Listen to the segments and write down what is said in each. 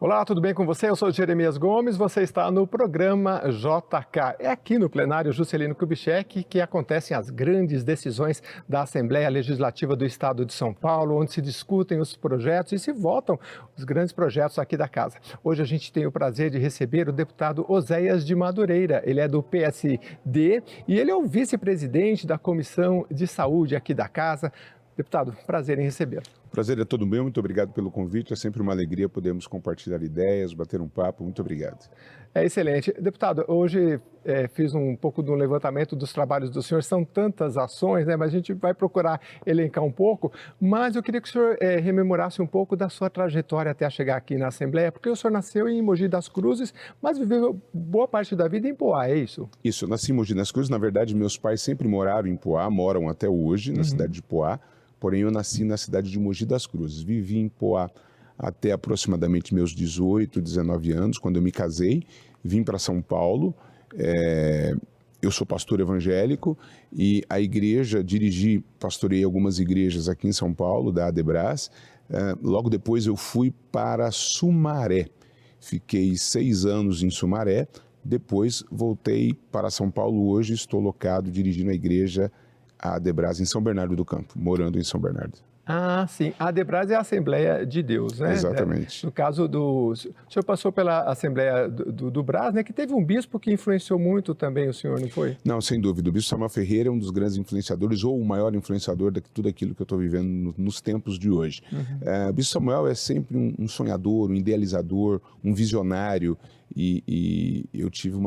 Olá, tudo bem com você? Eu sou Jeremias Gomes, você está no programa JK. É aqui no plenário Juscelino Kubitschek que acontecem as grandes decisões da Assembleia Legislativa do Estado de São Paulo, onde se discutem os projetos e se votam os grandes projetos aqui da casa. Hoje a gente tem o prazer de receber o deputado Oséias de Madureira. Ele é do PSD e ele é o vice-presidente da Comissão de Saúde aqui da casa. Deputado, prazer em recebê-lo. Prazer é todo meu, muito obrigado pelo convite, é sempre uma alegria podermos compartilhar ideias, bater um papo, muito obrigado. É excelente. Deputado, hoje fiz um pouco do levantamento dos trabalhos do senhor, são tantas ações, né? Mas a gente vai procurar elencar um pouco, mas eu queria que o senhor rememorasse um pouco da sua trajetória até chegar aqui na Assembleia, porque o senhor nasceu em Mogi das Cruzes, mas viveu boa parte da vida em Poá, é isso? Isso, eu nasci em Mogi das Cruzes, na verdade meus pais sempre moraram em Poá, moram até hoje na cidade de Poá, porém eu nasci na cidade de Mogi das Cruzes, vivi em Poá até aproximadamente meus 18, 19 anos, quando eu me casei, vim para São Paulo, eu sou pastor evangélico e a igreja, pastoreei algumas igrejas aqui em São Paulo, da Adebras, logo depois eu fui para Sumaré, fiquei 6 anos em Sumaré, depois voltei para São Paulo, hoje estou locado dirigindo a igreja Adebras em São Bernardo do Campo, morando em São Bernardo. Ah, sim. A Adebras é a Assembleia de Deus, né? Exatamente. No caso do... O senhor passou pela Assembleia do Brás, né? Que teve um bispo que influenciou muito também o senhor, não foi? Não, sem dúvida. O bispo Samuel Ferreira é um dos grandes influenciadores, ou o maior influenciador de tudo aquilo que eu estou vivendo nos tempos de hoje. O bispo Samuel é sempre um sonhador, um idealizador, um visionário, e eu tive um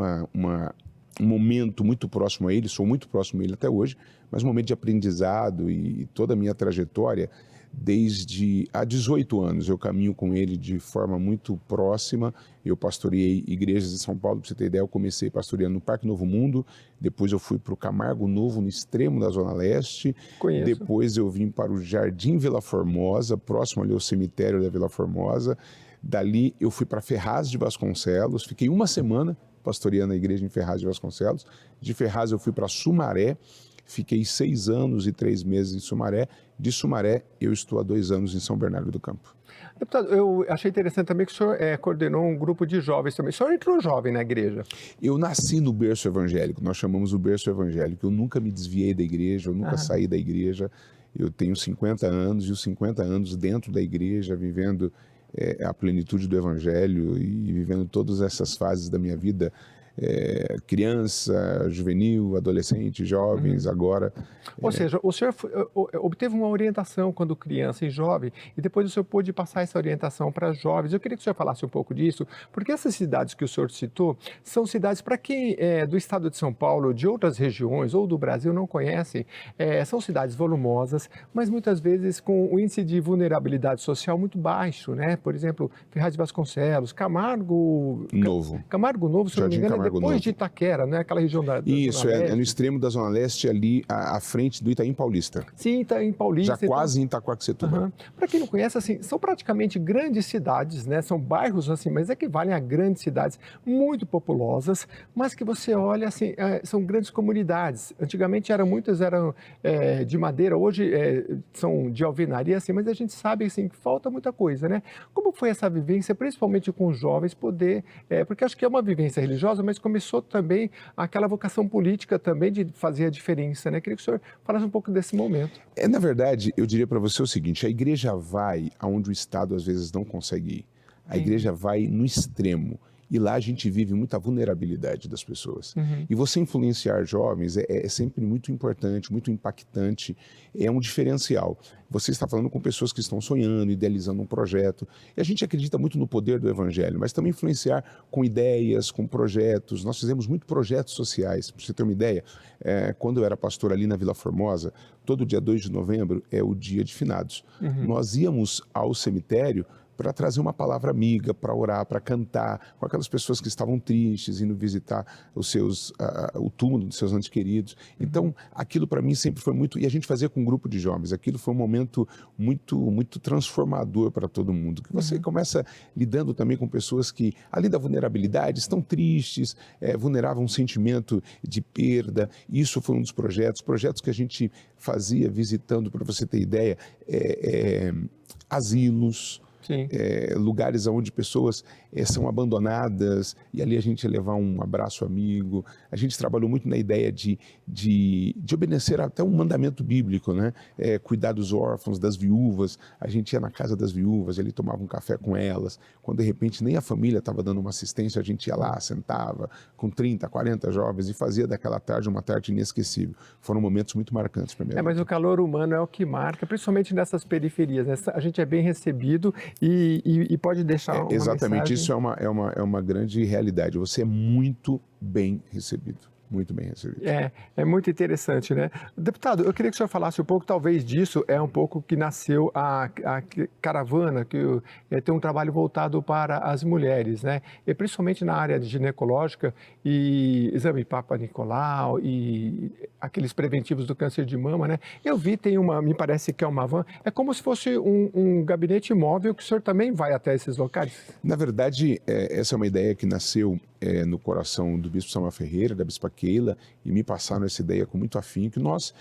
momento muito próximo a ele, sou muito próximo a ele até hoje, mas um momento de aprendizado e toda a minha trajetória, desde há 18 anos eu caminho com ele de forma muito próxima. Eu pastoreei igrejas em São Paulo, para você ter ideia, eu comecei pastoreando no Parque Novo Mundo, depois eu fui para o Camargo Novo, no extremo da Zona Leste, Conheço. Depois eu vim para o Jardim Vila Formosa, próximo ali ao cemitério da Vila Formosa, dali eu fui para Ferraz de Vasconcelos, fiquei uma semana pastoreando a igreja em Ferraz de Vasconcelos, de Ferraz eu fui para Sumaré, fiquei 6 anos e 3 meses em Sumaré, de Sumaré eu estou há 2 anos em São Bernardo do Campo. Deputado, eu achei interessante também que o senhor coordenou um grupo de jovens também. O senhor entrou jovem na igreja? Eu nasci no berço evangélico, nós chamamos o berço evangélico. Eu nunca me desviei da igreja, eu nunca saí da igreja. Eu tenho 50 anos e os 50 anos dentro da igreja, vivendo a plenitude do evangelho e vivendo todas essas fases da minha vida, criança, juvenil, adolescente, jovens, agora... Ou seja, o senhor obteve uma orientação quando criança e jovem, e depois o senhor pôde passar essa orientação para jovens. Eu queria que o senhor falasse um pouco disso, porque essas cidades que o senhor citou são cidades, para quem é do estado de São Paulo, de outras regiões ou do Brasil não conhecem, são cidades volumosas, mas muitas vezes com o índice de vulnerabilidade social muito baixo, né? Por exemplo, Ferraz de Vasconcelos, Camargo Novo, se não me engano, depois de Itaquera, né? Aquela região da Isso, Zona é no Leste. extremo da Zona Leste, ali à frente do Itaim Paulista. Sim, Itaim Paulista. Já quase em Itaquaquecetuba. Para quem não conhece, assim, são praticamente grandes cidades, né? São bairros, assim, mas equivalem a grandes cidades muito populosas, mas que você olha, assim, são grandes comunidades. Antigamente muitas eram de madeira, hoje são de alvenaria, assim, mas a gente sabe, assim, que falta muita coisa, né? Como foi essa vivência, principalmente com os jovens, porque acho que é uma vivência religiosa, mas começou também aquela vocação política também de fazer a diferença, né? Queria que o senhor falasse um pouco desse momento. Na verdade, eu diria para você o seguinte, a igreja vai aonde o Estado às vezes não consegue ir. A igreja vai no extremo. E lá a gente vive muita vulnerabilidade das pessoas. E você influenciar jovens é sempre muito importante, muito impactante, é um diferencial. Você está falando com pessoas que estão sonhando, idealizando um projeto. E a gente acredita muito no poder do evangelho, mas também influenciar com ideias, com projetos. Nós fizemos muito projetos sociais. Para você ter uma ideia, quando eu era pastor ali na Vila Formosa, todo dia 2 de novembro é o dia de finados. Nós íamos ao cemitério para trazer uma palavra amiga, para orar, para cantar, com aquelas pessoas que estavam tristes, indo visitar o túmulo dos seus entes queridos. Então, aquilo para mim sempre foi muito... E a gente fazia com um grupo de jovens. Aquilo foi um momento muito, muito transformador para todo mundo. Que você começa lidando também com pessoas que, além da vulnerabilidade, estão tristes, vulneravam um sentimento de perda. Isso foi um dos projetos que a gente fazia visitando, para você ter ideia, asilos, Sim. Lugares onde pessoas são abandonadas e ali a gente ia levar um abraço amigo. A gente trabalhou muito na ideia de obedecer até um mandamento bíblico, né? Cuidar dos órfãos, das viúvas. A gente ia na casa das viúvas, ele tomava um café com elas. Quando de repente nem a família estava dando uma assistência, a gente ia lá, sentava com 30, 40 jovens e fazia daquela tarde uma tarde inesquecível. Foram momentos muito marcantes para mim. Mas o calor humano é o que marca, principalmente nessas periferias, né? A gente é bem recebido e pode deixar uma exatamente, mensagem... isso é uma grande realidade. Você é muito bem recebido. Muito bem recebido. É muito interessante, né? Deputado, eu queria que o senhor falasse um pouco, talvez disso é um pouco que nasceu a caravana, que tem um trabalho voltado para as mulheres, né? E principalmente na área ginecológica e exame Papa Nicolau e aqueles preventivos do câncer de mama, né? Eu vi, me parece que é uma van, é como se fosse um gabinete móvel que o senhor também vai até esses locais? Na verdade, essa é uma ideia que nasceu no coração do bispo Samuel Ferreira, da bispa Keila, e me passaram essa ideia com muito afinco, que nós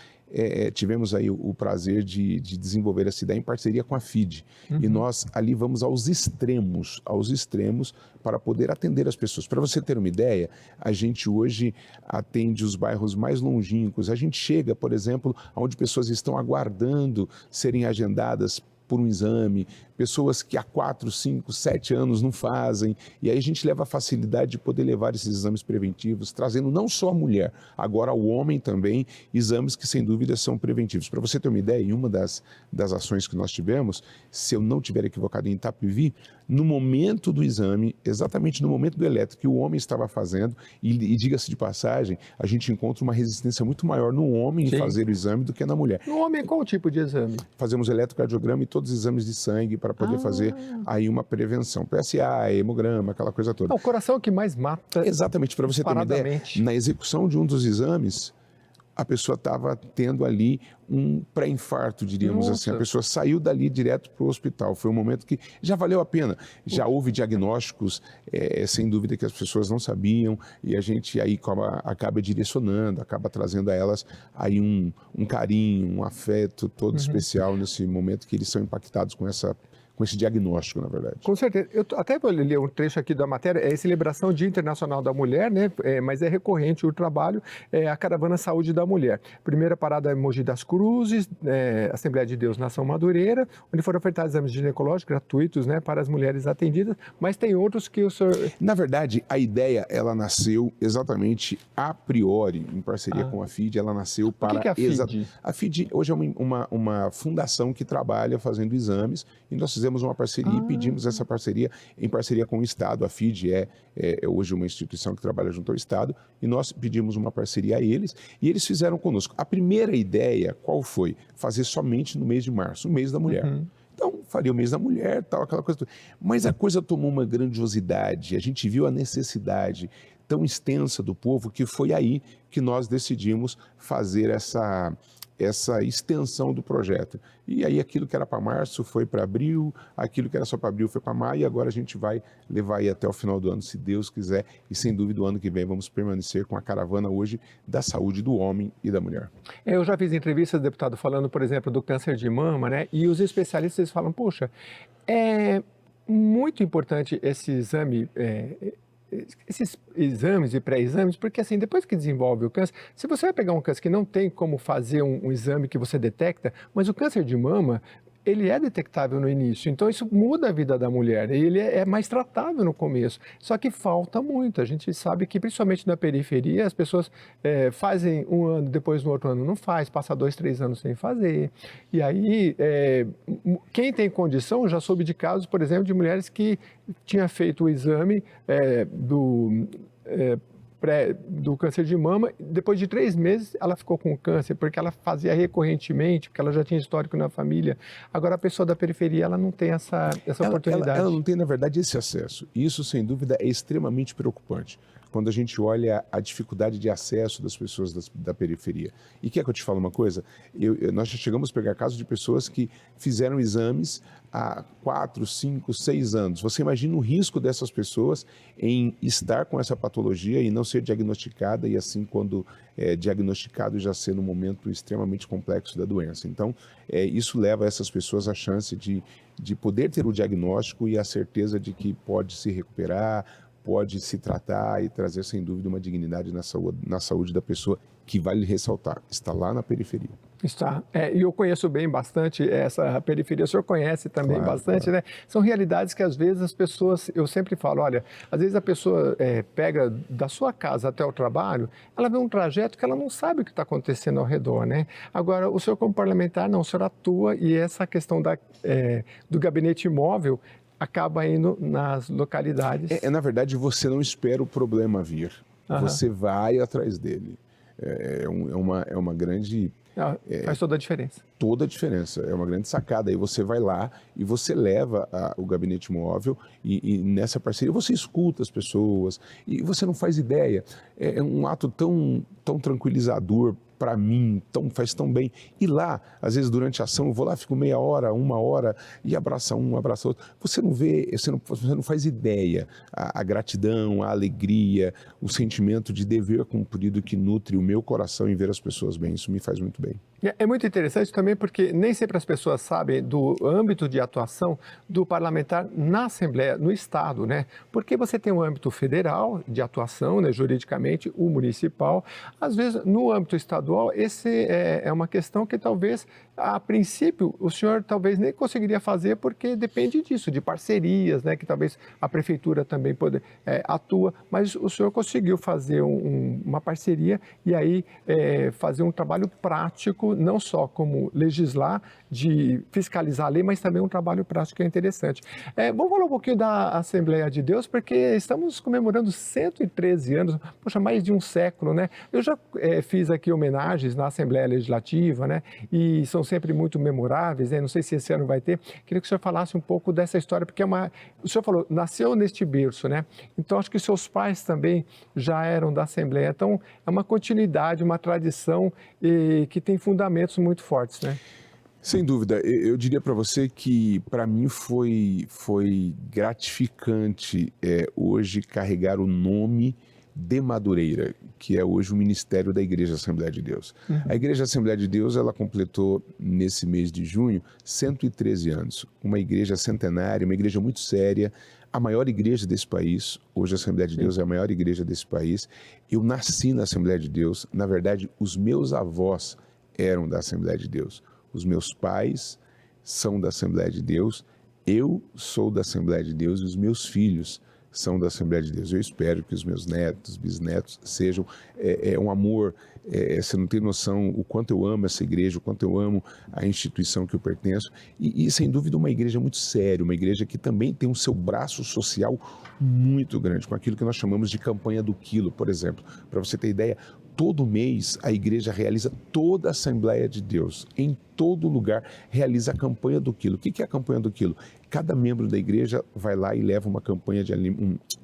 tivemos aí o prazer de desenvolver essa ideia em parceria com a FIDE. E nós ali vamos aos extremos para poder atender as pessoas. Para você ter uma ideia, a gente hoje atende os bairros mais longínquos. A gente chega, por exemplo, onde pessoas estão aguardando serem agendadas por um exame, pessoas que há 4, 5, 7 anos não fazem, e aí a gente leva a facilidade de poder levar esses exames preventivos, trazendo não só a mulher, agora o homem também, exames que sem dúvida são preventivos. Para você ter uma ideia, em uma das ações que nós tivemos, se eu não estiver equivocado, em Itapevi, no momento do exame, exatamente no momento do eletro que o homem estava fazendo, e diga-se de passagem, a gente encontra uma resistência muito maior no homem em fazer o exame do que na mulher. No homem, qual tipo de exame? Fazemos eletrocardiograma e todos os exames de sangue para poder fazer aí uma prevenção. PSA, hemograma, aquela coisa toda. O coração é o que mais mata. Exatamente, para você ter uma ideia, na execução de um dos exames, a pessoa estava tendo ali um pré-infarto, diríamos assim. A pessoa saiu dali direto para o hospital. Foi um momento que já valeu a pena. Já houve diagnósticos, sem dúvida, que as pessoas não sabiam, e a gente aí acaba direcionando, acaba trazendo a elas aí um carinho, um afeto todo especial nesse momento que eles são impactados com esse diagnóstico, na verdade. Com certeza. Eu até vou ler um trecho aqui da matéria, é celebração Dia Internacional da Mulher, né? Mas é recorrente o trabalho, a Caravana Saúde da Mulher. Primeira parada é Mogi das Cruzes, Assembleia de Deus, Nação Madureira, onde foram ofertados exames ginecológicos gratuitos, né, para as mulheres atendidas, mas tem outros que o senhor... Na verdade, a ideia, ela nasceu exatamente a priori, em parceria com a FIDE, ela nasceu para... O que é a FIDE? A FIDE hoje é uma fundação que trabalha fazendo exames, e nós fizemos uma parceria e pedimos essa parceria em parceria com o Estado. A FIDE é hoje uma instituição que trabalha junto ao Estado, e nós pedimos uma parceria a eles, e eles fizeram conosco. A primeira ideia, qual foi? Fazer somente no mês de março, o mês da mulher. Então, faria o mês da mulher, tal, aquela coisa toda. Mas a coisa tomou uma grandiosidade, a gente viu a necessidade tão extensa do povo, que foi aí que nós decidimos fazer essa extensão do projeto. E aí aquilo que era para março foi para abril, aquilo que era só para abril foi para maio, e agora a gente vai levar aí até o final do ano, se Deus quiser, e sem dúvida o ano que vem vamos permanecer com a caravana hoje da saúde do homem e da mulher. Eu já fiz entrevistas, deputado, falando, por exemplo, do câncer de mama, né? E os especialistas falam, poxa, é muito importante esse exame, esses exames e pré-exames, porque assim, depois que desenvolve o câncer, se você vai pegar um câncer que não tem como fazer um exame que você detecta, mas o câncer de mama, ele é detectável no início, então isso muda a vida da mulher, e ele é mais tratável no começo, só que falta muito. A gente sabe que principalmente na periferia as pessoas fazem um ano, depois no outro ano não faz, passa 2, 3 anos sem fazer, e aí quem tem condição, já soube de casos, por exemplo, de mulheres que tinha feito o exame do câncer de mama, depois de 3 meses ela ficou com câncer, porque ela fazia recorrentemente, porque ela já tinha histórico na família. Agora a pessoa da periferia, ela não tem essa oportunidade. Ela não tem, na verdade, esse acesso. Isso, sem dúvida, é extremamente preocupante. quando a gente olha a dificuldade de acesso das pessoas da periferia. E quer que eu te fale uma coisa? Nós já chegamos a pegar casos de pessoas que fizeram exames há 4, 5, 6 anos. Você imagina o risco dessas pessoas em estar com essa patologia e não ser diagnosticada, e assim, quando é diagnosticado, já ser num momento extremamente complexo da doença. Então, isso leva essas pessoas a chance de poder ter o diagnóstico e a certeza de que pode se recuperar, pode se tratar e trazer, sem dúvida, uma dignidade na saúde da pessoa, que vale ressaltar, está lá na periferia. Está. E eu conheço bem bastante essa periferia, o senhor conhece também Claro, bastante, claro. né? São realidades que às vezes as pessoas, eu sempre falo, olha, às vezes a pessoa pega da sua casa até o trabalho, ela vê um trajeto que ela não sabe o que está acontecendo ao redor, né? Agora, o senhor como parlamentar, não, o senhor atua e essa questão do gabinete móvel acaba indo nas localidades. Na verdade, você não espera o problema vir, você vai atrás dele. É uma grande... Faz toda a diferença. Toda a diferença, é uma grande sacada. Aí você vai lá e você leva o gabinete móvel e nessa parceria você escuta as pessoas e você não faz ideia. É um ato tão tranquilizador para mim, faz tão bem. E lá, às vezes durante a ação, eu vou lá, fico meia hora, 1 hora e abraça um, abraça outro. Você não vê, você não faz ideia a gratidão, a alegria, o sentimento de dever cumprido que nutre o meu coração em ver as pessoas bem. Isso me faz muito bem. É muito interessante também porque nem sempre as pessoas sabem do âmbito de atuação do parlamentar na Assembleia, no Estado, né? Porque você tem o âmbito federal de atuação, né, juridicamente, o municipal. Às vezes, no âmbito estadual, esse é uma questão que talvez, a princípio, o senhor talvez nem conseguiria fazer porque depende disso, de parcerias, né? Que talvez a prefeitura também atua, mas o senhor conseguiu fazer uma parceria e aí fazer um trabalho prático, não só como legislar, de fiscalizar a lei, mas também um trabalho prático que é interessante. Vamos falar um pouquinho da Assembleia de Deus, porque estamos comemorando 113 anos, poxa, mais de um século, né? Eu já fiz aqui homenagens na Assembleia Legislativa, né? E são sempre muito memoráveis, né? Não sei se esse ano vai ter. Queria que o senhor falasse um pouco dessa história, porque o senhor falou, nasceu neste berço, né? Então, acho que seus pais também já eram da Assembleia. Então, é uma continuidade, uma tradição que tem fundamentos muito fortes, né? Sem dúvida, eu diria para você que para mim foi gratificante hoje carregar o nome de Madureira, que é hoje o ministério da Igreja Assembleia de Deus. A Igreja Assembleia de Deus, ela completou nesse mês de junho 113 anos, uma igreja centenária, uma igreja muito séria, a maior igreja desse país. Hoje a Assembleia de Deus é a maior igreja desse país. Eu nasci na Assembleia de Deus, na verdade os meus avós eram da Assembleia de Deus. Os meus pais são da Assembleia de Deus, eu sou da Assembleia de Deus e os meus filhos são da Assembleia de Deus. Eu espero que os meus netos, bisnetos sejam um amor. Você não tem noção o quanto eu amo essa igreja, o quanto eu amo a instituição que eu pertenço. E sem dúvida, uma igreja muito séria, uma igreja que também tem o seu braço social muito grande, com aquilo que nós chamamos de campanha do quilo, por exemplo. Para você ter ideia, todo mês a igreja realiza, toda a Assembleia de Deus, em todo lugar, realiza a campanha do quilo. O que é a campanha do quilo? Cada membro da igreja vai lá e leva uma campanha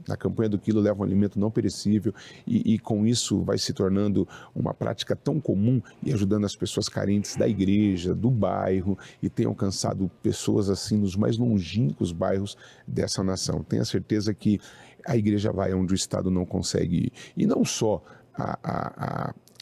na campanha do quilo leva um alimento não perecível e com isso vai se tornando uma prática tão comum e ajudando as pessoas carentes da igreja, do bairro, e tem alcançado pessoas assim nos mais longínquos bairros dessa nação. Tenha certeza que a igreja vai onde o Estado não consegue ir. E não só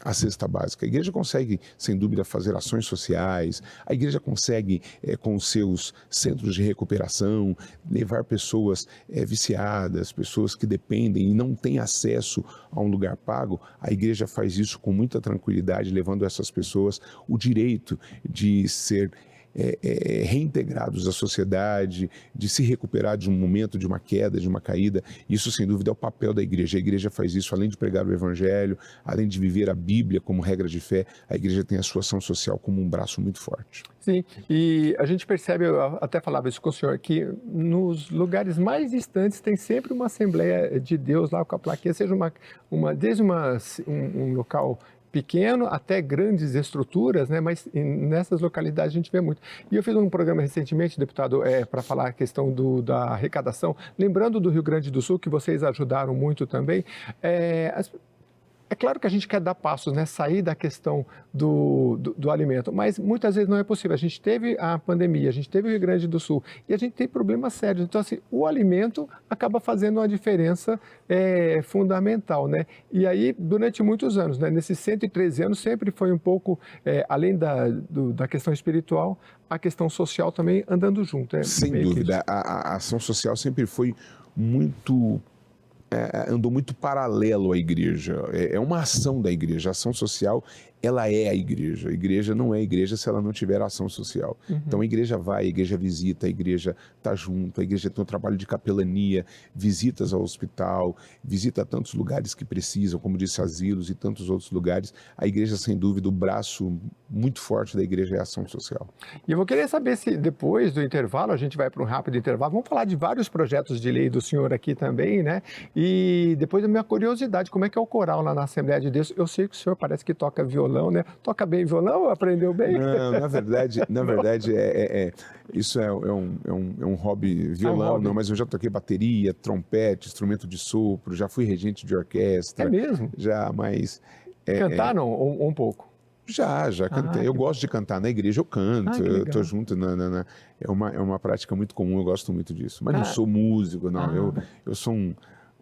a cesta básica. A igreja consegue, sem dúvida, fazer ações sociais, a igreja consegue, com os seus centros de recuperação, levar pessoas viciadas, pessoas que dependem e não têm acesso a um lugar pago. A igreja faz isso com muita tranquilidade, levando a essas pessoas o direito de ser reintegrados à sociedade, de se recuperar de um momento, de uma queda, de uma caída. Isso, sem dúvida, é o papel da igreja. A igreja faz isso, além de pregar o evangelho, além de viver a Bíblia como regra de fé, a igreja tem a sua ação social como um braço muito forte. Sim, e a gente percebe, eu até falava isso com o senhor, que nos lugares mais distantes tem sempre uma Assembleia de Deus lá com a plaquinha, seja desde um local pequeno até grandes estruturas, né? Mas nessas localidades a gente vê muito. E eu fiz um programa recentemente, deputado, para falar a questão da arrecadação, lembrando do Rio Grande do Sul, que vocês ajudaram muito também. É claro que a gente quer dar passos, né? Sair da questão do alimento, mas muitas vezes não é possível. A gente teve a pandemia, a gente teve o Rio Grande do Sul e a gente tem problemas sérios. Então, assim, o alimento acaba fazendo uma diferença fundamental, né? E aí, durante muitos anos, né? Nesses 113 anos, sempre foi um pouco, além da questão espiritual, a questão social também andando junto. Sem dúvida, a ação social sempre foi muito... andou muito paralelo à igreja. É uma ação da igreja. A ação social, ela é a igreja. A igreja não é a igreja se ela não tiver ação social. Então a igreja vai, a igreja visita, a igreja está junto, a igreja tem um trabalho de capelania, visitas ao hospital, visita tantos lugares que precisam, como disse, asilos e tantos outros lugares. A igreja, sem dúvida, o braço muito forte da igreja é a ação social. E eu vou querer saber se depois do intervalo, a gente vai para um rápido intervalo, vamos falar de vários projetos de lei do senhor aqui também, né? E depois da minha curiosidade, como é que é o coral lá na Assembleia de Deus? Eu sei que o senhor parece que toca violão, né? Toca bem violão? Aprendeu bem? Não, na verdade, isso é um hobby, violão, hobby. não, mas eu já toquei bateria, trompete, instrumento de sopro, já fui regente de orquestra. É mesmo? Já, mas... Cantar não? Ou um pouco? Já cantei. Eu gosto de cantar na igreja, eu canto, eu tô junto é uma prática muito comum, eu gosto muito disso. Mas não sou músico, não. Eu sou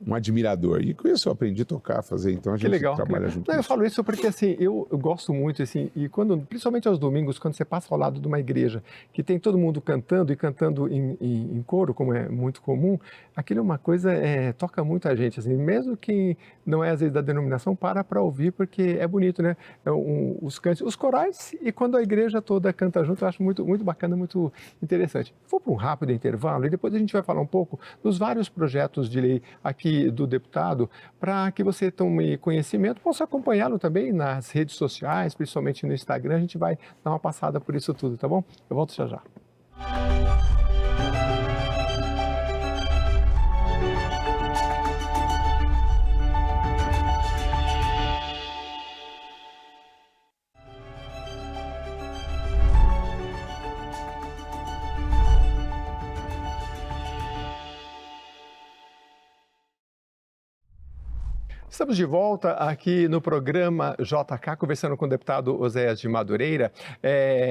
um admirador. E com isso eu aprendi a tocar, fazer, então a gente trabalha junto. Não, eu falo isso porque assim, eu gosto muito, assim, e principalmente aos domingos, quando você passa ao lado de uma igreja que tem todo mundo cantando e cantando em coro, como é muito comum, aquilo é uma coisa, toca muito a gente, assim, mesmo quem não é às vezes da denominação, para ouvir, porque é bonito, né? Os cantos, os corais, e quando a igreja toda canta junto, eu acho muito, muito bacana, muito interessante. Vou para um rápido intervalo e depois a gente vai falar um pouco dos vários projetos de lei aqui do deputado, para que você tome conhecimento, possa acompanhá-lo também nas redes sociais, principalmente no Instagram, a gente vai dar uma passada por isso tudo, tá bom? Eu volto já já. Estamos de volta aqui no programa JK, conversando com o deputado Oséias de Madureira.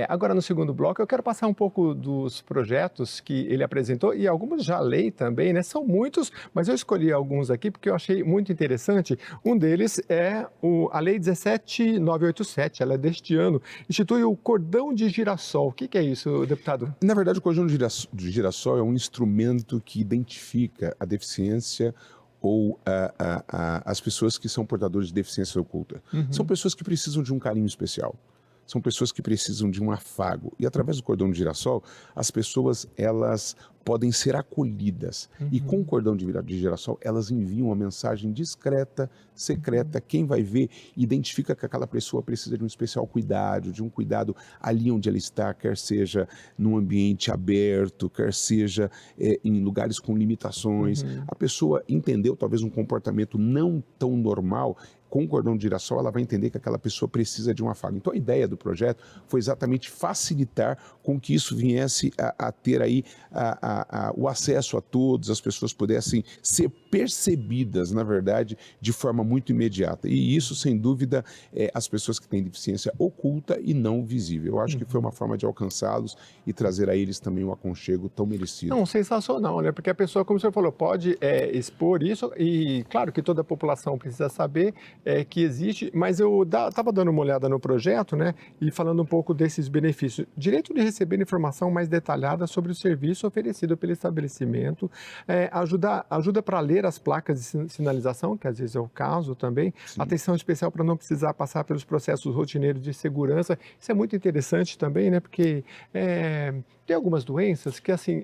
Agora, no segundo bloco, eu quero passar um pouco dos projetos que ele apresentou e alguns já lei também, né? São muitos, mas eu escolhi alguns aqui porque eu achei muito interessante. Um deles é a Lei 17987, ela é deste ano, institui o cordão de girassol. O que é isso, deputado? Na verdade, o cordão de girassol é um instrumento que identifica a deficiência ou as pessoas que são portadores de deficiência oculta. São pessoas que precisam de um carinho especial. São pessoas que precisam de um afago. E através do cordão de girassol, as pessoas, elas podem ser acolhidas. E com o cordão de girassol, elas enviam uma mensagem discreta, secreta. Quem vai ver, identifica que aquela pessoa precisa de um especial cuidado, de um cuidado ali onde ela está, quer seja num ambiente aberto, quer seja em lugares com limitações. A pessoa entendeu talvez um comportamento não tão normal. Com o cordão de girassol, ela vai entender que aquela pessoa precisa de um afago. Então, a ideia do projeto foi exatamente facilitar com que isso viesse a ter aí o acesso a todos, as pessoas pudessem ser percebidas, na verdade, de forma muito imediata. E isso, sem dúvida, as pessoas que têm deficiência oculta e não visível. Eu acho que foi uma forma de alcançá-los e trazer a eles também um aconchego tão merecido. Não, sensacional, né? Porque a pessoa, como o senhor falou, pode expor isso e, claro, que toda a população precisa saber que existe, mas eu estava dando uma olhada no projeto, né, e falando um pouco desses benefícios. Direito de receber informação mais detalhada sobre o serviço oferecido pelo estabelecimento, ajuda para ler as placas de sinalização, que às vezes é o caso também, sim. Atenção especial para não precisar passar pelos processos rotineiros de segurança. Isso é muito interessante também, né, porque tem algumas doenças que, assim,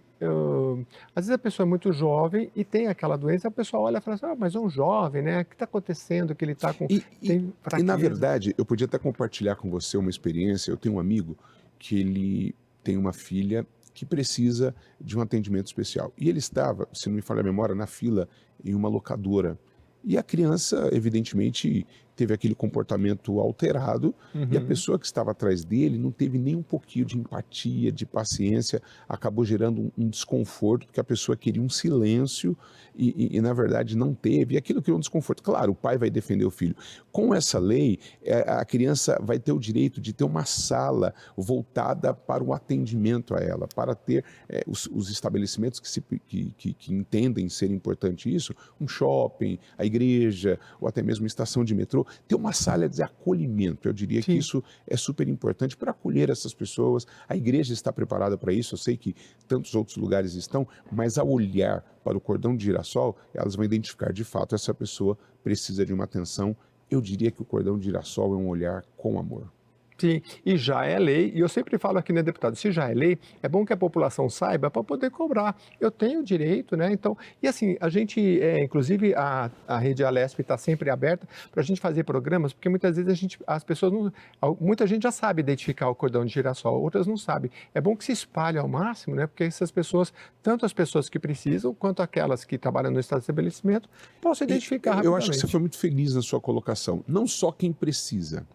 às vezes a pessoa é muito jovem e tem aquela doença, a pessoa olha e fala assim, mas é um jovem, né, o que está acontecendo, que ele está com... E na verdade, eu podia até compartilhar com você uma experiência. Eu tenho um amigo que ele tem uma filha que precisa de um atendimento especial. E ele estava, se não me falha a memória, na fila em uma locadora. E a criança, evidentemente, teve aquele comportamento alterado e a pessoa que estava atrás dele não teve nem um pouquinho de empatia, de paciência, acabou gerando um desconforto, porque a pessoa queria um silêncio e na verdade não teve, e aquilo criou um desconforto. Claro, o pai vai defender o filho. Com essa lei, a criança vai ter o direito de ter uma sala voltada para o atendimento a ela, para ter os estabelecimentos que entendem ser importante isso, um shopping, a igreja, ou até mesmo estação de metrô, ter uma sala de acolhimento. Eu diria que isso é super importante para acolher essas pessoas. A igreja está preparada para isso, eu sei que tantos outros lugares estão, mas ao olhar para o cordão de girassol, elas vão identificar de fato essa pessoa precisa de uma atenção. Eu diria que o cordão de girassol é um olhar com amor. Sim, e já é lei, e eu sempre falo aqui, né, deputado, se já é lei, é bom que a população saiba para poder cobrar. Eu tenho direito, né? Então, e assim, a gente, inclusive a Rede Alesp está sempre aberta para a gente fazer programas, porque muitas vezes as pessoas não, muita gente já sabe identificar o cordão de girassol, outras não sabem. É bom que se espalhe ao máximo, né? Porque essas pessoas, tanto as pessoas que precisam, quanto aquelas que trabalham no estabelecimento, possam identificar rapidamente. Eu acho que você foi muito feliz na sua colocação. Não só quem precisa,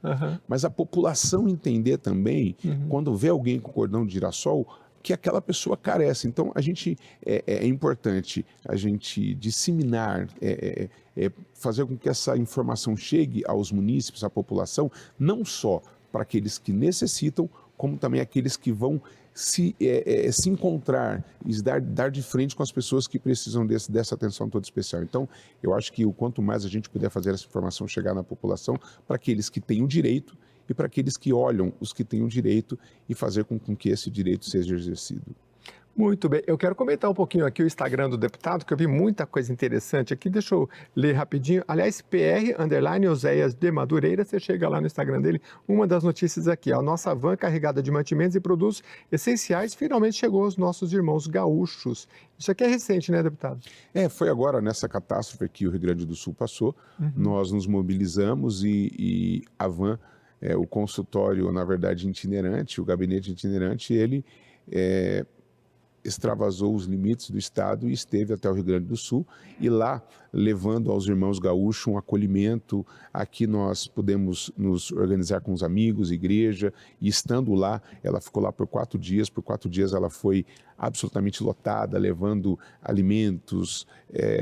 mas a população entender também, quando vê alguém com cordão de girassol, que aquela pessoa carece. Então, é importante a gente disseminar, fazer com que essa informação chegue aos munícipes, à população, não só para aqueles que necessitam, como também aqueles que vão se encontrar e dar de frente com as pessoas que precisam dessa atenção toda especial. Então, eu acho que o quanto mais a gente puder fazer essa informação chegar na população, para aqueles que têm o direito, e para aqueles que olham os que têm o direito e fazer com que esse direito seja exercido. Muito bem, eu quero comentar um pouquinho aqui o Instagram do deputado, que eu vi muita coisa interessante aqui, deixa eu ler rapidinho. Aliás, PR_Oséias de Madureira, você chega lá no Instagram dele, uma das notícias aqui, a nossa van carregada de mantimentos e produtos essenciais finalmente chegou aos nossos irmãos gaúchos. Isso aqui é recente, né, deputado? Foi agora, nessa catástrofe que o Rio Grande do Sul passou, nós nos mobilizamos e a van, o consultório, na verdade, itinerante, o gabinete itinerante, ele extravasou os limites do estado e esteve até o Rio Grande do Sul, e lá, levando aos irmãos gaúchos um acolhimento. Aqui nós pudemos nos organizar com os amigos, igreja, e estando lá, ela ficou lá por 4 dias. Por 4 dias ela foi absolutamente lotada, levando alimentos,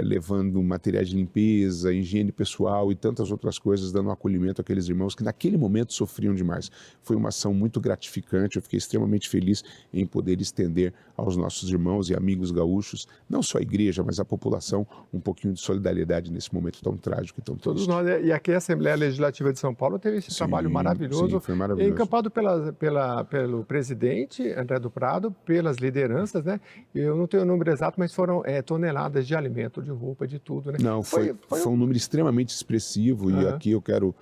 levando materiais de limpeza, higiene pessoal e tantas outras coisas, dando um acolhimento àqueles irmãos que naquele momento sofriam demais. Foi uma ação muito gratificante, eu fiquei extremamente feliz em poder estender aos nossos irmãos e amigos gaúchos, não só a igreja, mas a população, um pouquinho de solidariedade nesse momento tão trágico e tão triste. Todos nós, e aqui a Assembleia Legislativa de São Paulo teve esse trabalho maravilhoso, foi maravilhoso, encampado pelo presidente André do Prado, pelas lideranças, né? Eu não tenho o número exato, mas foram toneladas de alimento, de roupa, de tudo, né? Não, foi um número extremamente expressivo, e aqui eu quero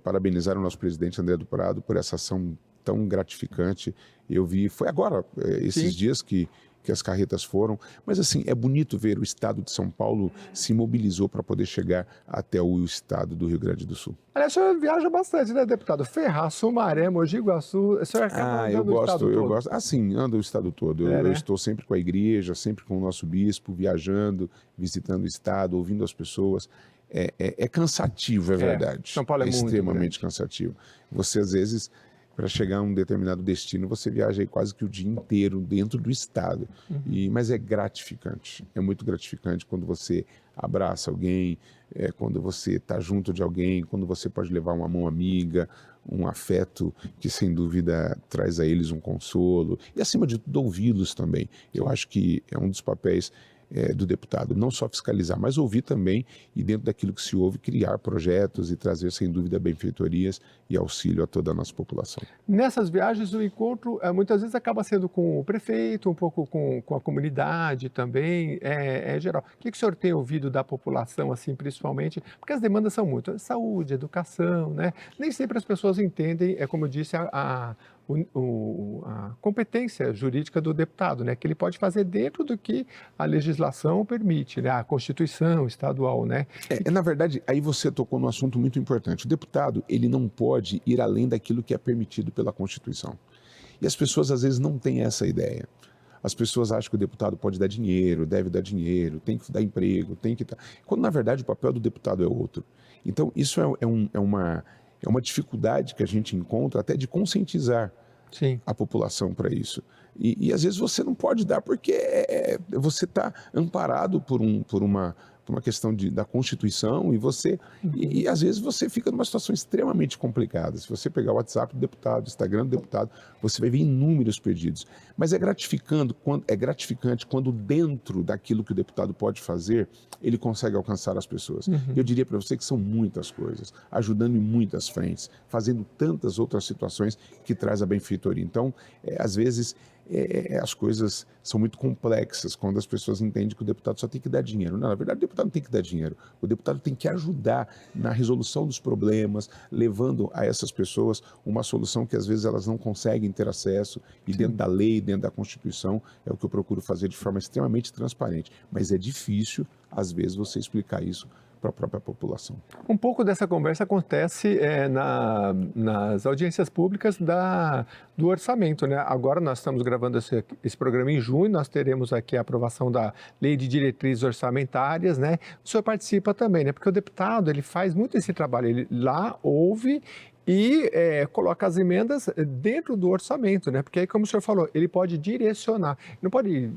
parabenizar o nosso presidente André do Prado por essa ação tão gratificante. Eu vi, foi agora, esses dias que as carretas foram, mas assim, é bonito ver o estado de São Paulo se mobilizou para poder chegar até o estado do Rio Grande do Sul. Aliás, o senhor viaja bastante, né, deputado? Ferraz, Sumaré, Mogi Guaçu, o senhor acaba andando o estado todo. Eu gosto, assim, ando o estado todo. Eu estou sempre com a igreja, sempre com o nosso bispo, viajando, visitando o estado, ouvindo as pessoas. É cansativo, é verdade. São Paulo é muito extremamente cansativo. Você, às vezes, para chegar a um determinado destino, você viaja aí quase que o dia inteiro dentro do estado. Mas é gratificante, é muito gratificante quando você abraça alguém, quando você está junto de alguém, quando você pode levar uma mão amiga, um afeto que sem dúvida traz a eles um consolo e, acima de tudo, ouvi-los também. Eu acho que é um dos papéis do deputado, não só fiscalizar, mas ouvir também, e dentro daquilo que se ouve, criar projetos e trazer, sem dúvida, benfeitorias e auxílio a toda a nossa população. Nessas viagens, o encontro muitas vezes acaba sendo com o prefeito, um pouco com a comunidade também, geral. O que o senhor tem ouvido da população, assim, principalmente? Porque as demandas são muito, saúde, educação, né? Nem sempre as pessoas entendem, como eu disse, a competência jurídica do deputado, né? Que ele pode fazer dentro do que a legislação permite, né? A Constituição estadual, né? Na verdade, aí você tocou num assunto muito importante. O deputado, ele não pode ir além daquilo que é permitido pela Constituição. E as pessoas, às vezes, não têm essa ideia. As pessoas acham que o deputado pode dar dinheiro, deve dar dinheiro, tem que dar emprego, tem que... Quando, na verdade, o papel do deputado é outro. Então, isso é uma dificuldade que a gente encontra até de conscientizar Sim. a população para isso. E às vezes você não pode dar porque você está amparado por uma questão da Constituição e às vezes você fica numa situação extremamente complicada. Se você pegar o WhatsApp do deputado, o Instagram do deputado, você vai ver inúmeros pedidos. Mas é gratificante quando dentro daquilo que o deputado pode fazer, ele consegue alcançar as pessoas. Eu diria para você que são muitas coisas, ajudando em muitas frentes, fazendo tantas outras situações que traz a benfeitoria. Então, às vezes, as coisas são muito complexas quando as pessoas entendem que o deputado só tem que dar dinheiro. Não, na verdade, o deputado não tem que dar dinheiro. O deputado tem que ajudar na resolução dos problemas, levando a essas pessoas uma solução que às vezes elas não conseguem ter acesso e dentro da lei, dentro da Constituição, é o que eu procuro fazer de forma extremamente transparente. Mas é difícil, às vezes, você explicar isso para a própria população. Um pouco dessa conversa acontece nas audiências públicas do orçamento, né? Agora nós estamos gravando esse programa em junho, nós teremos aqui a aprovação da Lei de Diretrizes Orçamentárias, né? O senhor participa também, né? Porque o deputado, ele faz muito esse trabalho, ele lá ouve e coloca as emendas dentro do orçamento, né? Porque aí, como o senhor falou, ele pode direcionar, não pode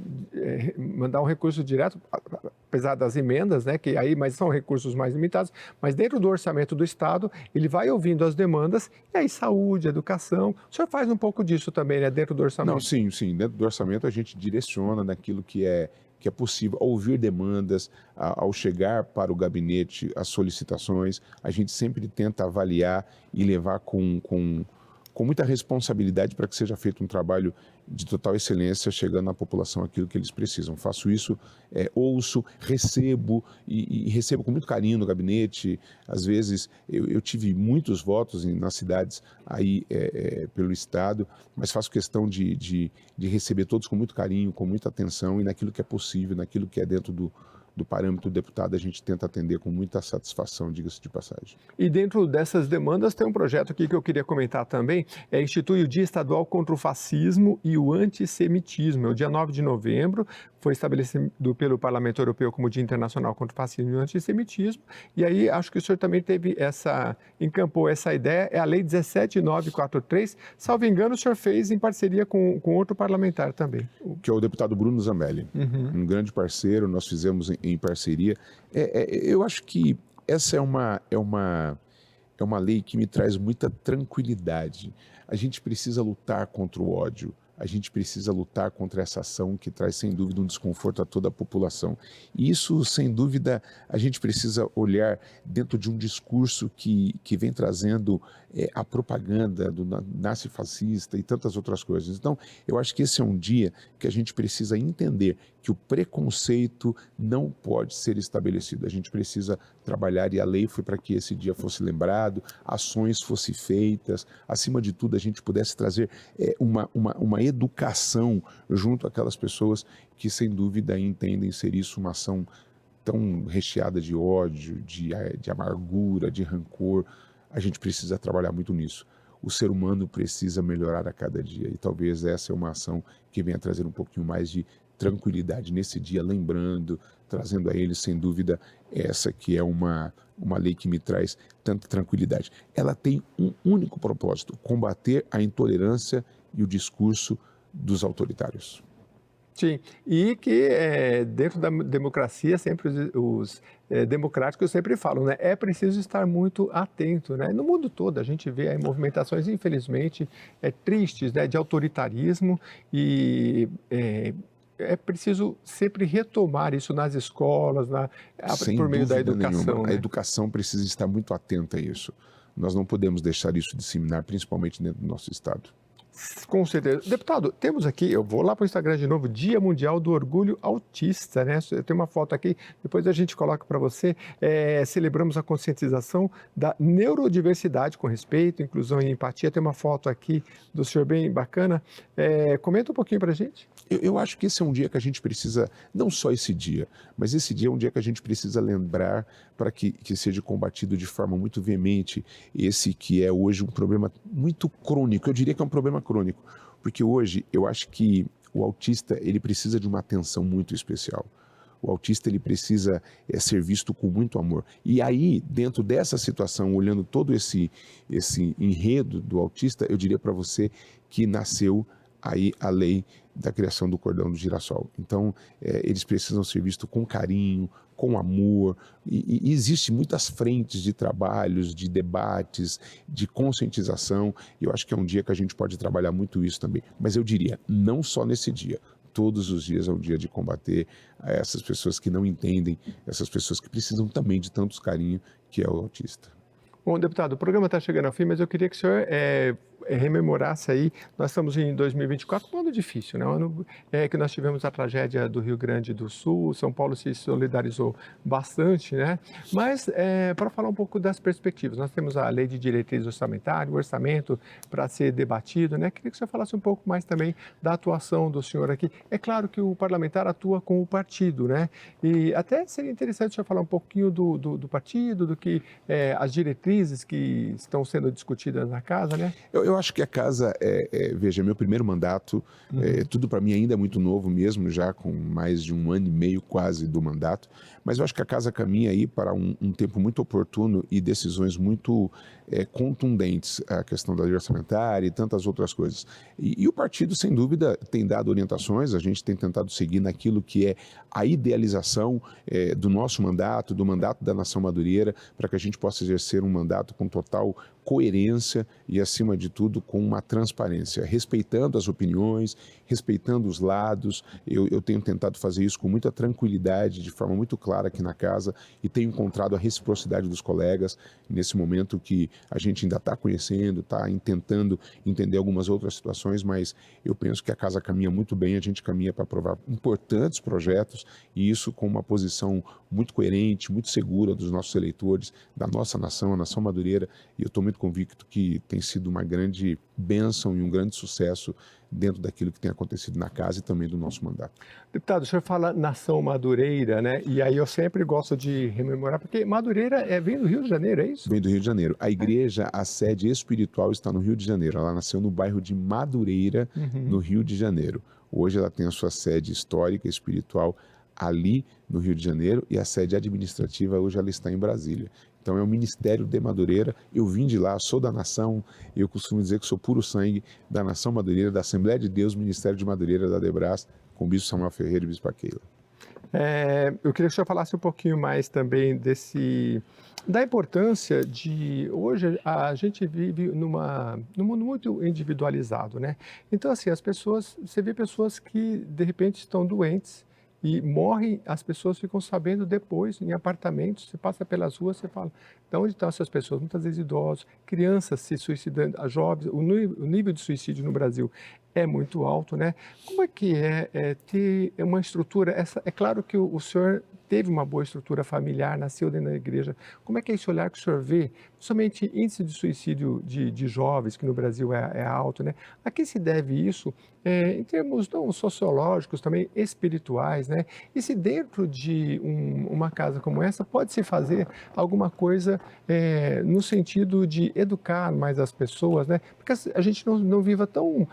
mandar um recurso direto, apesar das emendas, né? Mas são recursos mais limitados, mas dentro do orçamento do Estado, ele vai ouvindo as demandas, e aí saúde, educação, o senhor faz um pouco disso também, né? Dentro do orçamento? Não, sim, dentro do orçamento a gente direciona naquilo que é possível, ouvir demandas, ao chegar para o gabinete as solicitações, a gente sempre tenta avaliar e levar com muita responsabilidade para que seja feito um trabalho de total excelência, chegando à população aquilo que eles precisam. Faço isso, ouço, recebo e recebo com muito carinho no gabinete. Às vezes eu tive muitos votos nas cidades aí pelo Estado, mas faço questão de receber todos com muito carinho, com muita atenção e naquilo que é possível, naquilo que é dentro do parâmetro do deputado, a gente tenta atender com muita satisfação, diga-se de passagem. E dentro dessas demandas tem um projeto aqui que eu queria comentar também, institui o Dia Estadual contra o Fascismo e o Antissemitismo. É o dia 9 de novembro, foi estabelecido pelo Parlamento Europeu como Dia Internacional contra o Fascismo e o Antissemitismo, e aí acho que o senhor também encampou essa ideia, é a Lei 17943, salvo engano, o senhor fez em parceria com outro parlamentar também. Que é o deputado Bruno Zambelli, um grande parceiro, nós fizemos em parceria. Eu acho que essa é uma lei que me traz muita tranquilidade. A gente precisa lutar contra o ódio. A gente precisa lutar contra essa ação que traz, sem dúvida, um desconforto a toda a população. E isso, sem dúvida, a gente precisa olhar dentro de um discurso que vem trazendo a propaganda do nazifascista e tantas outras coisas. Então, eu acho que esse é um dia que a gente precisa entender que o preconceito não pode ser estabelecido. A gente precisa trabalhar e a lei foi para que esse dia fosse lembrado, ações fossem feitas, acima de tudo a gente pudesse trazer uma educação junto àquelas pessoas que sem dúvida entendem ser isso uma ação tão recheada de ódio, de amargura, de rancor. A gente precisa trabalhar muito nisso. O ser humano precisa melhorar a cada dia e talvez essa é uma ação que venha trazer um pouquinho mais de tranquilidade nesse dia, lembrando, trazendo a eles, sem dúvida, essa que é uma lei que me traz tanta tranquilidade. Ela tem um único propósito: combater a intolerância e o discurso dos autoritários. Sim, e que dentro da democracia, sempre os democráticos sempre falam, né? É preciso estar muito atento, né? No mundo todo a gente vê aí movimentações, infelizmente, tristes, né? De autoritarismo e é preciso sempre retomar isso nas escolas, por meio da educação. Nenhuma. Né? A educação precisa estar muito atenta a isso. Nós não podemos deixar isso disseminar, principalmente dentro do nosso Estado. Com certeza. Deputado, temos aqui, eu vou lá para o Instagram de novo, Dia Mundial do Orgulho Autista, né? Tem uma foto aqui, depois a gente coloca para você. Celebramos a conscientização da neurodiversidade com respeito, inclusão e empatia. Tem uma foto aqui do senhor bem bacana. Comenta um pouquinho para a gente. Eu acho que esse é um dia que a gente precisa, não só esse dia, mas esse dia é um dia que a gente precisa lembrar para que seja combatido de forma muito veemente esse que é hoje um problema muito crônico. Eu diria que é um problema crônico, porque hoje eu acho que o autista ele precisa de uma atenção muito especial. O autista ele precisa ser visto com muito amor. E aí, dentro dessa situação, olhando todo esse enredo do autista, eu diria para você que nasceu aí a lei da criação do cordão do girassol. Então, eles precisam ser vistos com carinho, com amor, e existe muitas frentes de trabalhos, de debates, de conscientização, e eu acho que é um dia que a gente pode trabalhar muito isso também. Mas eu diria, não só nesse dia, todos os dias é um dia de combater essas pessoas que não entendem, essas pessoas que precisam também de tantos carinho, que é o autista. Bom, deputado, o programa está chegando ao fim, mas eu queria que o senhor rememorasse aí, nós estamos em 2024, um ano difícil, né? Um ano que nós tivemos a tragédia do Rio Grande do Sul, São Paulo se solidarizou bastante, né? Mas para falar um pouco das perspectivas, nós temos a lei de diretrizes orçamentárias, o orçamento para ser debatido, né? Queria que o senhor falasse um pouco mais também da atuação do senhor aqui. É claro que o parlamentar atua com o partido, né? E até seria interessante o senhor falar um pouquinho do partido, do que as diretrizes que estão sendo discutidas na casa, né? Eu acho que a casa, veja, meu primeiro mandato, tudo para mim ainda é muito novo mesmo, já com mais de 1 ano e meio quase do mandato, mas eu acho que a casa caminha aí para um tempo muito oportuno e decisões muito contundentes, a questão da lei orçamentária e tantas outras coisas. E o partido, sem dúvida, tem dado orientações, a gente tem tentado seguir naquilo que é a idealização do nosso mandato, do mandato da Nação Madureira, para que a gente possa exercer um mandato com total coerência e, acima de tudo, com uma transparência, respeitando as opiniões, respeitando os lados. Eu tenho tentado fazer isso com muita tranquilidade, de forma muito clara aqui na casa, e tenho encontrado a reciprocidade dos colegas nesse momento que a gente ainda está conhecendo, está tentando entender algumas outras situações, mas eu penso que a casa caminha muito bem, a gente caminha para aprovar importantes projetos, e isso com uma posição muito coerente, muito segura dos nossos eleitores, da nossa nação, a Nação Madureira, e eu estou muito convicto que tem sido uma grande bênção e um grande sucesso dentro daquilo que tem acontecido na casa e também do nosso mandato. Deputado, o senhor fala Nação Madureira, né? E aí eu sempre gosto de rememorar, porque Madureira vem do Rio de Janeiro, é isso? Vem do Rio de Janeiro. A igreja, a sede espiritual está no Rio de Janeiro. Ela nasceu no bairro de Madureira, no Rio de Janeiro. Hoje ela tem a sua sede histórica, espiritual, ali no Rio de Janeiro, e a sede administrativa hoje ela está em Brasília. Então é o Ministério de Madureira, eu vim de lá, sou da nação, eu costumo dizer que sou puro sangue da Nação Madureira, da Assembleia de Deus, Ministério de Madureira, da Debras, com o Bispo Samuel Ferreira e Bispo Keila. Eu queria que o senhor falasse um pouquinho mais também da importância de... Hoje a gente vive num mundo muito individualizado, né? Então, assim, você vê pessoas que, de repente, estão doentes, e morrem, as pessoas ficam sabendo depois, em apartamentos, você passa pelas ruas, você fala, de onde estão essas pessoas? Muitas vezes idosos, crianças se suicidando, jovens, o nível de suicídio no Brasil é muito alto, né? Como é que ter uma estrutura, é claro que o senhor teve uma boa estrutura familiar, nasceu dentro da igreja, como é que é esse olhar que o senhor vê, principalmente índice de suicídio de jovens, que no Brasil é alto, né? A que se deve isso, em termos não sociológicos, também espirituais, né? E se dentro de uma casa como essa pode-se fazer alguma coisa no sentido de educar mais as pessoas, né? Porque a gente não viva tão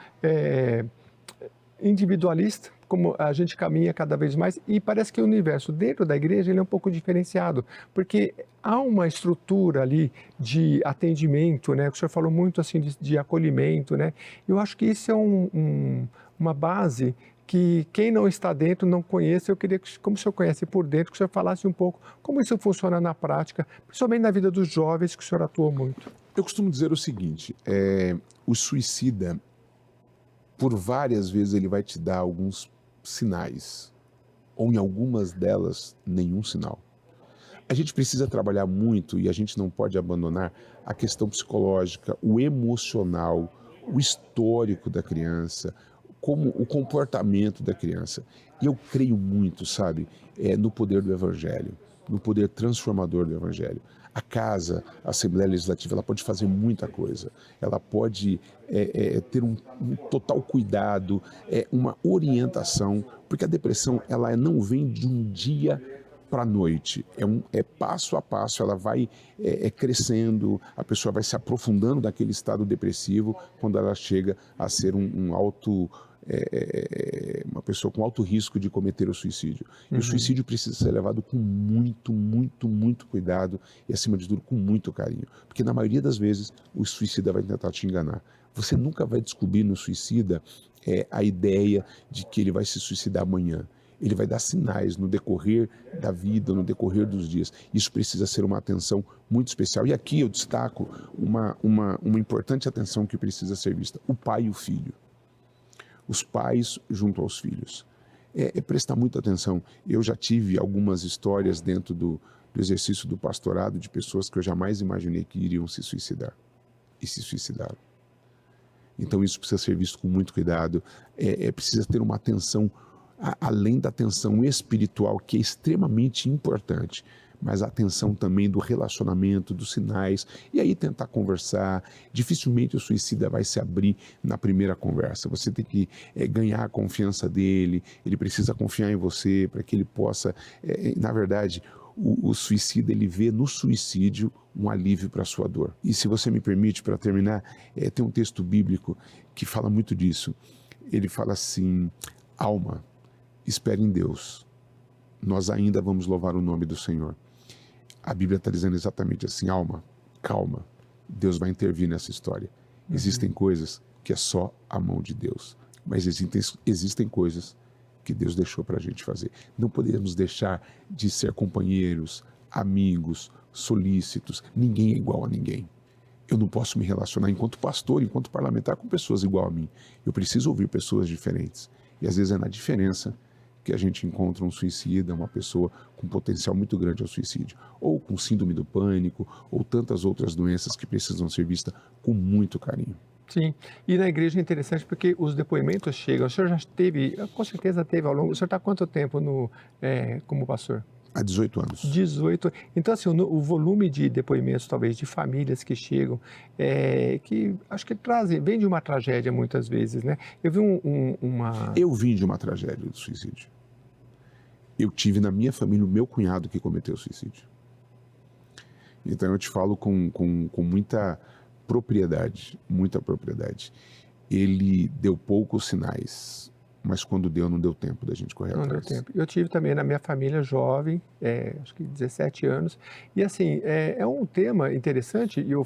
individualista, como a gente caminha cada vez mais, e parece que o universo dentro da igreja ele é um pouco diferenciado, porque há uma estrutura ali de atendimento, né? O senhor falou muito assim de acolhimento, né? Eu acho que isso é uma base que quem não está dentro não conhece. Eu queria que, como o senhor conhece por dentro, que o senhor falasse um pouco como isso funciona na prática, principalmente na vida dos jovens, que o senhor atua muito. Eu costumo dizer o seguinte, o suicida, por várias vezes ele vai te dar alguns sinais, ou em algumas delas, nenhum sinal. A gente precisa trabalhar muito e a gente não pode abandonar a questão psicológica, o emocional, o histórico da criança, como o comportamento da criança. E eu creio muito, sabe, no poder do Evangelho, no poder transformador do Evangelho. A casa, a Assembleia Legislativa, ela pode fazer muita coisa. Ela pode ter um total cuidado, uma orientação, porque a depressão ela não vem de um dia para a noite. É passo a passo, ela vai crescendo, a pessoa vai se aprofundando naquele estado depressivo quando ela chega a ser um alto uma pessoa com alto risco de cometer o suicídio. E o suicídio precisa ser levado com muito, muito, muito cuidado e, acima de tudo, com muito carinho. Porque, na maioria das vezes, o suicida vai tentar te enganar. Você nunca vai descobrir no suicida a ideia de que ele vai se suicidar amanhã. Ele vai dar sinais no decorrer da vida, no decorrer dos dias. Isso precisa ser uma atenção muito especial. E aqui eu destaco uma importante atenção que precisa ser vista: o pai e o filho. Os pais junto aos filhos. Prestar muita atenção. Eu já tive algumas histórias dentro do exercício do pastorado de pessoas que eu jamais imaginei que iriam se suicidar. E se suicidaram. Então isso precisa ser visto com muito cuidado. Precisa ter uma atenção, além da atenção espiritual, que é extremamente importante, mas a atenção também do relacionamento, dos sinais, e aí tentar conversar. Dificilmente o suicida vai se abrir na primeira conversa. Você tem que ganhar a confiança dele, ele precisa confiar em você para que ele possa, na verdade, o suicida, ele vê no suicídio um alívio para a sua dor. E se você me permite, para terminar, tem um texto bíblico que fala muito disso. Ele fala assim: alma, espere em Deus, nós ainda vamos louvar o nome do Senhor. A Bíblia está dizendo exatamente assim: alma, calma, Deus vai intervir nessa história. Existem coisas que é só a mão de Deus, mas existem coisas que Deus deixou para a gente fazer. Não podemos deixar de ser companheiros, amigos, solícitos. Ninguém é igual a ninguém. Eu não posso me relacionar enquanto pastor, enquanto parlamentar, com pessoas igual a mim. Eu preciso ouvir pessoas diferentes. E às vezes é na diferença que a gente encontra um suicida, uma pessoa com potencial muito grande ao suicídio, ou com síndrome do pânico, ou tantas outras doenças que precisam ser vistas com muito carinho. Sim, e na igreja é interessante porque os depoimentos chegam. O senhor já teve, com certeza teve ao longo. O senhor está há quanto tempo como pastor? Há 18 anos. 18. Então, assim, o volume de depoimentos, talvez, de famílias que chegam, que acho que vem de uma tragédia muitas vezes, né? Eu vi Eu vim de uma tragédia do suicídio. Eu tive na minha família o meu cunhado que cometeu suicídio. Então eu te falo com muita propriedade, muita propriedade. Ele deu poucos sinais, mas quando deu, não deu tempo da gente correr atrás. Não deu tempo. Eu tive também na minha família jovem, acho que 17 anos, e assim, é um tema interessante, e eu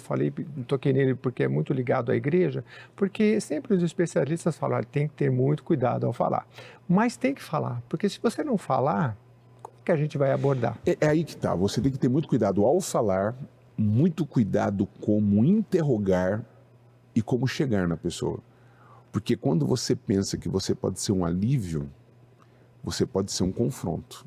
toquei nele porque é muito ligado à igreja, porque sempre os especialistas falam: tem que ter muito cuidado ao falar. Mas tem que falar, porque se você não falar, como que a gente vai abordar? É aí que tá, você tem que ter muito cuidado ao falar, muito cuidado como interrogar e como chegar na pessoa. Porque quando você pensa que você pode ser um alívio, você pode ser um confronto.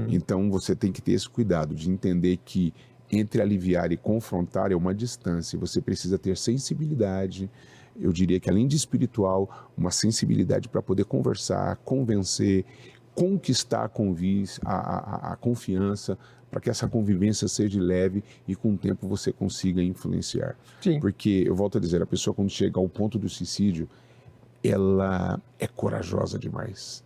Então você tem que ter esse cuidado de entender que entre aliviar e confrontar é uma distância. Você precisa ter sensibilidade, eu diria que além de espiritual, uma sensibilidade para poder conversar, convencer, conquistar a confiança, para que essa convivência seja leve e com o tempo você consiga influenciar. Sim. Porque, eu volto a dizer, a pessoa quando chega ao ponto do suicídio, ela é corajosa demais.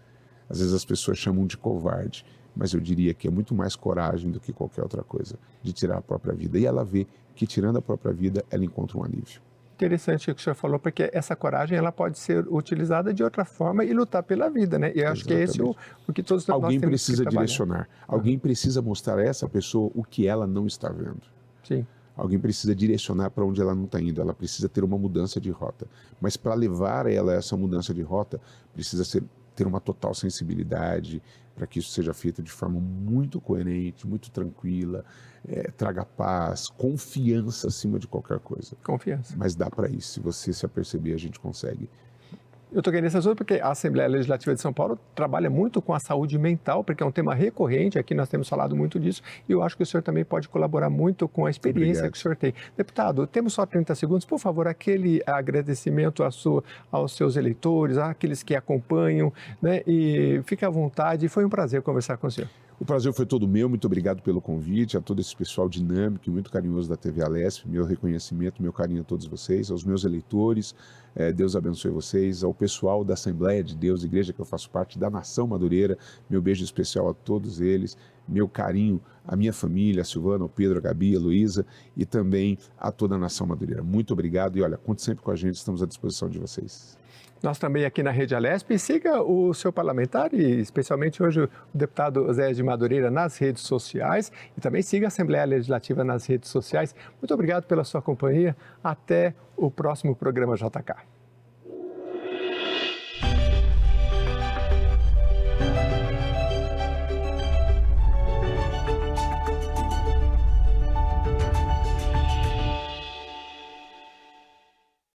Às vezes as pessoas chamam de covarde, mas eu diria que é muito mais coragem do que qualquer outra coisa, de tirar a própria vida. E ela vê que tirando a própria vida, ela encontra um alívio. Interessante o que o senhor falou, porque essa coragem ela pode ser utilizada de outra forma e lutar pela vida, né? E eu acho que é esse o que todos nós Alguém temos precisa que trabalhar. direcionar, alguém precisa mostrar a essa pessoa o que ela não está vendo. Sim. Alguém precisa direcionar para onde ela não está indo, ela precisa ter uma mudança de rota. Mas para levar ela a essa mudança de rota, precisa ter uma total sensibilidade, para que isso seja feito de forma muito coerente, muito tranquila, traga paz, confiança acima de qualquer coisa. Confiança. Mas dá para isso, se você se aperceber, a gente consegue. Eu toquei nesse assunto porque a Assembleia Legislativa de São Paulo trabalha muito com a saúde mental, porque é um tema recorrente, aqui nós temos falado muito disso, e eu acho que o senhor também pode colaborar muito com a experiência que o senhor tem. Deputado, temos só 30 segundos, por favor, aquele agradecimento aos seus eleitores, àqueles que acompanham, né? E fique à vontade, foi um prazer conversar com o senhor. O prazer foi todo meu, muito obrigado pelo convite, a todo esse pessoal dinâmico e muito carinhoso da TV Alesp, meu reconhecimento, meu carinho a todos vocês, aos meus eleitores, Deus abençoe vocês, ao pessoal da Assembleia de Deus, igreja que eu faço parte, da Nação Madureira, meu beijo especial a todos eles, meu carinho à minha família, a Silvana, ao Pedro, a Gabi, a Luísa e também a toda a Nação Madureira. Muito obrigado e olha, conte sempre com a gente, estamos à disposição de vocês. Nós também aqui na Rede Alesp, e siga o seu parlamentar, e especialmente hoje o deputado Zé de Madureira, nas redes sociais, e também siga a Assembleia Legislativa nas redes sociais. Muito obrigado pela sua companhia. Até o próximo programa JK.